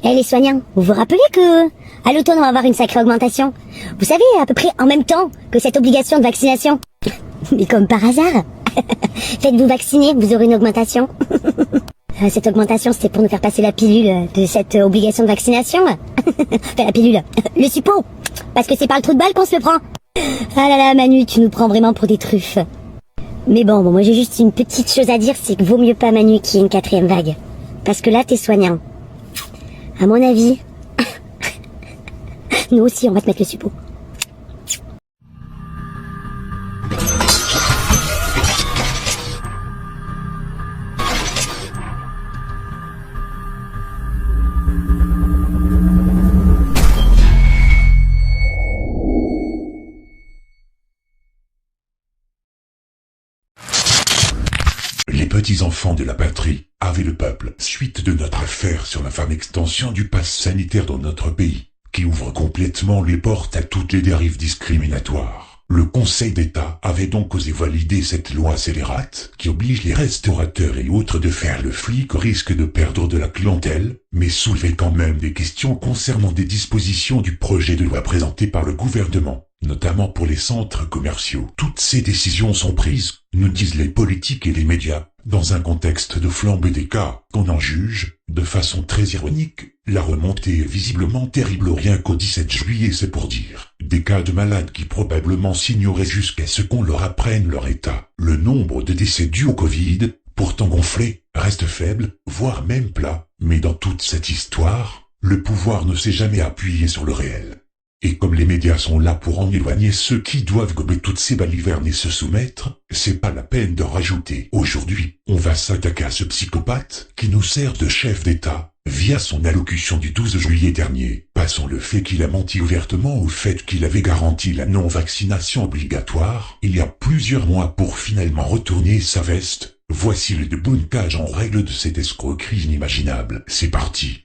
Eh les soignants, vous vous rappelez que à l'automne on va avoir une sacrée augmentation? Vous savez, à peu près en même temps que cette obligation de vaccination. Mais comme par hasard, faites-vous vacciner, vous aurez une augmentation. Cette augmentation, c'était pour nous faire passer la pilule de cette obligation de vaccination. Enfin, la pilule, le suppôt, parce que c'est par le trou de balle qu'on se le prend. Ah là là, Manu, tu nous prends vraiment pour des truffes. Mais bon, moi j'ai juste une petite chose à dire, c'est que vaut mieux pas, Manu, qu'il y ait une 4e vague. Parce que là, t'es soignant. À mon avis, nous aussi, on va te mettre le suppôt. Les petits-enfants de la patrie avaient le peuple, suite de notre affaire sur l'infâme extension du pass sanitaire dans notre pays, qui ouvre complètement les portes à toutes les dérives discriminatoires. Le Conseil d'État avait donc osé valider cette loi scélérate, qui oblige les restaurateurs et autres de faire le flic au risque de perdre de la clientèle, mais soulevait quand même des questions concernant des dispositions du projet de loi présenté par le gouvernement, notamment pour les centres commerciaux. Toutes ces décisions sont prises, nous disent les politiques et les médias, dans un contexte de flambée des cas, qu'on en juge, de façon très ironique, la remontée est visiblement terrible. Rien qu'au 17 juillet, c'est pour dire, des cas de malades qui probablement s'ignoraient jusqu'à ce qu'on leur apprenne leur état. Le nombre de décès dus au Covid, pourtant gonflé, reste faible, voire même plat, mais dans toute cette histoire, le pouvoir ne s'est jamais appuyé sur le réel. Et comme les médias sont là pour en éloigner ceux qui doivent gober toutes ces balivernes et se soumettre, c'est pas la peine de rajouter. Aujourd'hui, on va s'attaquer à ce psychopathe qui nous sert de chef d'État, via son allocution du 12 juillet dernier. Passons le fait qu'il a menti ouvertement au fait qu'il avait garanti la non-vaccination obligatoire il y a plusieurs mois pour finalement retourner sa veste. Voici le débunkage en règle de cette escroquerie inimaginable. C'est parti.